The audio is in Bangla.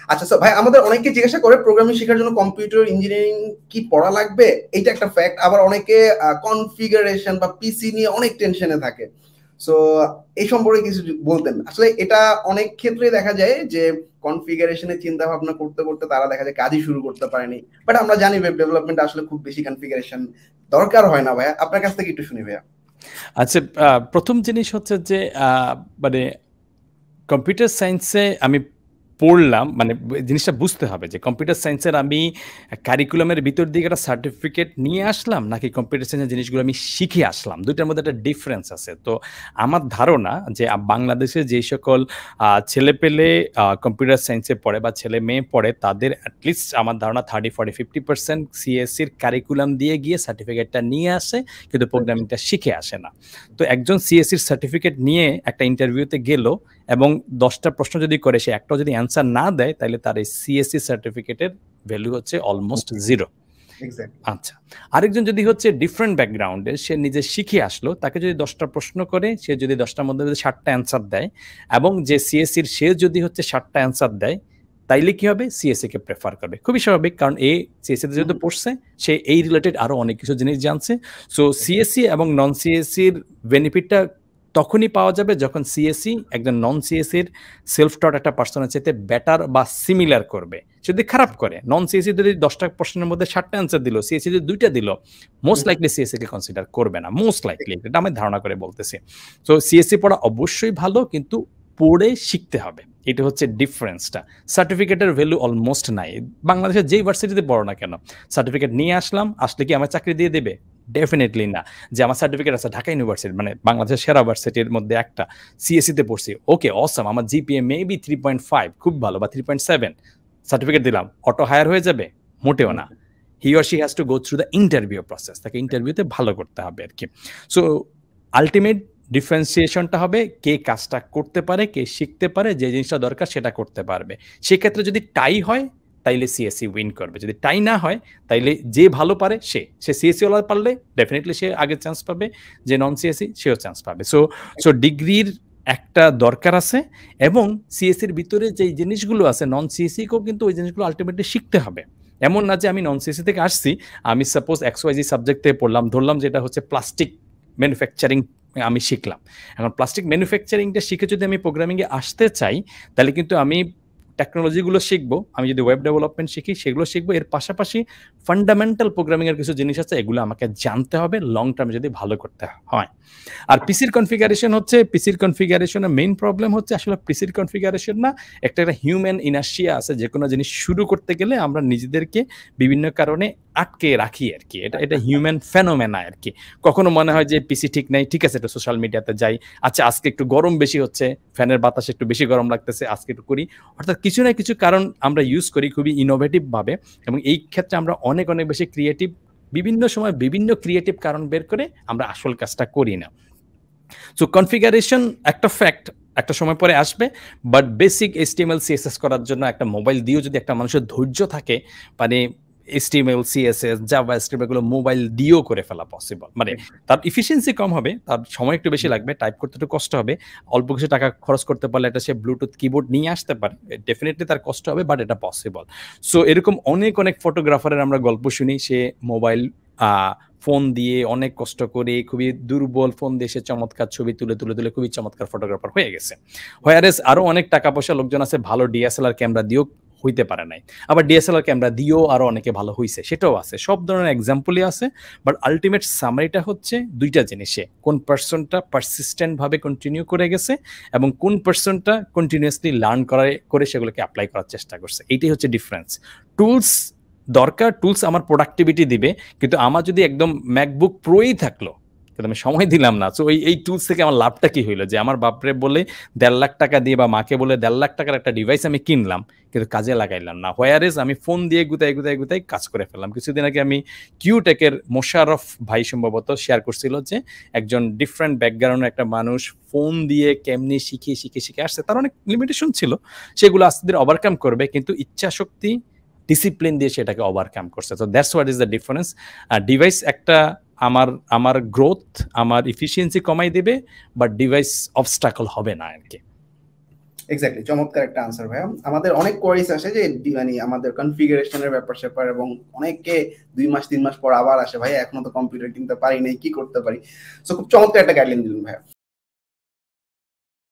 আচ্ছা স্যার ভাই, আমাদের অনেকে জিজ্ঞাসা করে প্রোগ্রামিং শেখার জন্য কম্পিউটার ইঞ্জিনিয়ারিং কি পড়া লাগবে, এইটা একটা ফ্যাক্ট। আবার অনেকে কনফিগারেশন বা পিসি নিয়ে অনেক টেনশনে থাকে। সো এই সম্পর্কে কিছু বলতেন। আসলে এটা অনেক ক্ষেত্রে দেখা যায় যে কনফিগারেশনের চিন্তা ভাবনা করতে করতে তারা দেখা যায় কাজই শুরু করতে পারেনি। বাট আমরা জানি ওয়েব ডেভেলপমেন্ট আসলে খুব বেশি কনফিগারেশন দরকার হয় না ভাইয়া। আপনার কাছ থেকে একটু শুনি ভাইয়া। আচ্ছা, প্রথম জিনিস হচ্ছে যে মানে কম্পিউটার সায়েন্সে আমি পড়লাম, মানে জিনিসটা বুঝতে হবে যে কম্পিউটার সায়েন্সের আমি কারিকুলামের ভিতর দিকে একটা সার্টিফিকেট নিয়ে আসলাম নাকি কম্পিউটার সায়েন্সের জিনিসগুলো আমি শিখে আসলাম, দুইটার মধ্যে একটা ডিফারেন্স আছে। তো আমার ধারণা যে বাংলাদেশে যেই সকল ছেলেপেলে কম্পিউটার সায়েন্সে পড়ে বা ছেলে মেয়ে পড়ে তাদের অ্যাটলিস্ট আমার ধারণা 30-40-50% সিএসসির কারিকুলাম দিয়ে গিয়ে সার্টিফিকেটটা নিয়ে আসে, কিন্তু প্রোগ্রামিংটা শিখে আসে না। তো একজন সিএসসির সার্টিফিকেট নিয়ে একটা ইন্টারভিউতে গেল এবং 10টা প্রশ্ন যদি করে সে একটাও যদি অ্যান্সার না দেয় তাহলে তার এই সিএসসি সার্টিফিকেটের ভ্যালু হচ্ছে অলমোস্ট জিরো। আচ্ছা, আরেকজন যদি হচ্ছে ডিফারেন্ট ব্যাকগ্রাউন্ডে, সে নিজে শিখে আসলো, তাকে যদি 10টা প্রশ্ন করে সে যদি 10টার মধ্যে 7টা অ্যান্সার দেয় এবং যে সিএসসির সে যদি হচ্ছে 7টা অ্যান্সার দেয়, তাইলে কি হবে, সিএসসি কে প্রেফার করবে। খুবই স্বাভাবিক, কারণ এ সিএসসিতে যেহেতু পড়ছে সে এই রিলেটেড আরো অনেক কিছু জিনিস জানছে। সো সিএসসি এবং নন সিএসসির বেনিফিটটা তখনই পাওয়া যাবে যখন সিএসসি একজন নন সিএসসির সেলফ টট একটা পার্সনের চাইতে বেটার বা সিমিলার করবে। যদি খারাপ করে, নন সিএসসি যদি 10টা প্রশ্নের মধ্যে 7টা অ্যান্সার দিল, সিএসসি যদি 2টা দিল, মোস্ট লাইকলি সিএসসি কে কনসিডার করবে না, মোস্ট লাইকলি, এটা আমি ধারণা করে বলতেছি। তো সিএসসি পড়া অবশ্যই ভালো, কিন্তু পড়ে শিখতে হবে, এটা হচ্ছে ডিফারেন্সটা। সার্টিফিকেটের ভ্যালু অলমোস্ট নাই। বাংলাদেশের যেই ভার্সিটিতে পড়ো না কেন, সার্টিফিকেট নিয়ে আসলে কি আমার চাকরি দিয়ে দেবে? ডেফিনেটলি না। যে আমার সার্টিফিকেট আছে ঢাকা ইউনিভার্সিটি, মানে বাংলাদেশের সেরা ভার্সিটির মধ্যে একটা, সিএসসিতে পড়ছি, ওকে অসাম, আমার জিপিএ মেবি 3.5, খুব ভালো, বা 3.7, সার্টিফিকেট দিলাম, অটো হায়ার হয়ে যাবে? মোটেও না। He or she has to go through the interview process, তাকে ইন্টারভিউতে ভালো করতে হবে আর কি। সো আলটিমেট ডিফারেন্সিয়েশনটা হবে কে কাজটা করতে পারে, কে শিখতে পারে, যে জিনিসটা দরকার সেটা করতে পারবে। সেক্ষেত্রে যদি টাই হয় তাইলে সিএসসি উইন করবে, যদি টাই না হয় তাইলে যে ভালো পারে সে সিএসসি ওলা পারলে ডেফিনেটলি সে আগে চান্স পাবে, যে নন সিএসসি সেও চান্স পাবে। সো ডিগ্রির একটা দরকার আছে, এবং সিএসসির ভিতরে যে জিনিসগুলো আছে নন সিএসসিকেও কিন্তু ওই জিনিসগুলো আলটিমেটলি শিখতে হবে। এমন না যে আমি নন সিএসসি থেকে আসছি, আমি সাপোজ XYZ সাবজেক্ট থেকে পড়লাম, ধরলাম যেটা হচ্ছে প্লাস্টিক ম্যানুফ্যাকচারিং আমি শিখলাম। এখন প্লাস্টিক ম্যানুফ্যাকচারিংটা শিখে যদি আমি প্রোগ্রামিংয়ে আসতে চাই, তাহলে কিন্তু আমি টেকনোলজিগুলো শিখবো। আমি যদি ওয়েব ডেভেলপমেন্ট শিখি সেগুলো শিখবো, এর পাশাপাশি ফান্ডামেন্টাল প্রোগ্রামিংয়ের কিছু জিনিস আছে, এগুলো আমাকে জানতে হবে লং টার্মে যদি ভালো করতে হয়। আর পিসির কনফিগারেশন হচ্ছে, পিসির কনফিগারেশনের মেইন প্রবলেম হচ্ছে আসলে পিসির কনফিগারেশন না, একটা হিউম্যান ইনার্শিয়া আছে। যে কোনো জিনিস শুরু করতে গেলে আমরা নিজেদেরকে বিভিন্ন কারণে আটকে রাখি আর কি, এটা হিউম্যান ফেনোমেনা আর কি। কখনো মনে হয় যে পিসি ঠিক নাই, ঠিক আছে একটু সোশ্যাল মিডিয়াতে যাই, আচ্ছা আজকে একটু গরম বেশি হচ্ছে, ফ্যানের বাতাসে একটু বেশি গরম লাগতেছে, আজকে একটু করি। অর্থাৎ কিছু না কিছু কারণ আমরা ইউজ করি খুবই ইনোভেটিভ ভাবে, এবং এই ক্ষেত্রে আমরা অনেক অনেক বেশি ক্রিয়েটিভ, বিভিন্ন সময় বিভিন্ন ক্রিয়েটিভ কারণ বের করে আমরা আসল কাজটা করি না। সো কনফিগারেশন একটা ফ্যাক্ট, একটা সময় পরে আসবে, বাট বেসিক HTML CSS করার জন্য একটা মোবাইল দিয়েও যদি একটা মানুষের ধৈর্য থাকে, মানে HTML CSS জাভাস্ক্রিপ্ট এগুলো মোবাইল দিয়েও করে ফেলা পসিবল। মানে তার ইফিসিয়েন্সি কম হবে, তার সময় একটু বেশি লাগবে, টাইপ করতে একটু কষ্ট হবে, অল্প কিছু টাকা খরচ করতে পারলে এটা সে ব্লুটুথ কিবোর্ড নিয়ে আসতে পারে, ডেফিনেটলি তার কষ্ট হবে, বাট এটা পসিবল। সো এরকম অনেক অনেক ফটোগ্রাফারের আমরা গল্প শুনি, সে মোবাইল ফোন দিয়ে অনেক কষ্ট করে, খুবই দুর্বল ফোন দিয়ে সে চমৎকার ছবি তুলে তুলে তুলে খুবই চমৎকার ফটোগ্রাফার হয়ে গেছে। হোয়ারেস আরো অনেক টাকা পয়সা লোকজন আছে, ভালো ডিএসএলআর ক্যামেরা দিয়েও হইতে পারে নাই, আবার ডিএসএলআর ক্যামেরা দিয়েও আরো অনেকে ভালো হইছে, সেটাও আছে, সব ধরনের এক্সাম্পলই আছে। বাট আলটিমেট সামারিটা হচ্ছে দুইটা জিনিসে, কোন পার্সনটা পারসিস্টেন্ট ভাবে কন্টিনিউ করে গেছে এবং কোন পার্সনটা কন্টিনিউয়াসলি লার্ন করে সেগুলোকে অ্যাপ্লাই করার চেষ্টা করছে, এইটাই হচ্ছে ডিফারেন্স। টুলস দরকার, টুলস আমার প্রোডাক্টিভিটি দিবে, কিন্তু আমার যদি একদম ম্যাকবুক প্রোই থাকলো, কিন্তু আমি সময় দিলাম না, তো এই টুলস থেকে আমার লাভটা কি হইলো? যে আমার বাপরে বলে 1.5 লাখ টাকা দিয়ে বা মাকে বলে 1.5 লাখ টাকার একটা ডিভাইস আমি কিনলাম, কিন্তু কাজে লাগাইলাম না। হোয়ারেজ আমি ফোন দিয়ে গুতাই কাজ করে ফেললাম। কিছুদিন আগে আমি কিউটেকের মোশারফ ভাই সম্ভবত শেয়ার করছিল যে একজন ডিফারেন্ট ব্যাকগ্রাউন্ডের একটা মানুষ ফোন দিয়ে কেমনি শিখে আসছে, তার অনেক লিমিটেশন ছিল, সেগুলো আস্তে ধীরে ওভারকাম করবে, কিন্তু ইচ্ছা শক্তি ডিসিপ্লিন দিয়ে সেটাকে ওভারকাম করছে। তো that's what is the difference. Device একটা আমার গ্রোথ, আমার ইফিসিয়েন্সি কমাই দিবে, বাট ডিভাইস অবস্টাকল হবে না আর কি। এক্স্যাক্টলি, চমৎকার একটা আনসার ভাইয়া। আমাদের অনেক কোয়ারিজ আসে যে মানে আমাদের কনফিগারেশনের ব্যাপার-স্যাপার, এবং অনেকে 2 মাস 3 মাস পর আবার আসে, ভাই এখনো তো কম্পিউটার কিনতে পারি নাই, কি করতে পারি? সো খুব চমৎকার একটা গাইডলাইন দিলেন ভাইয়া।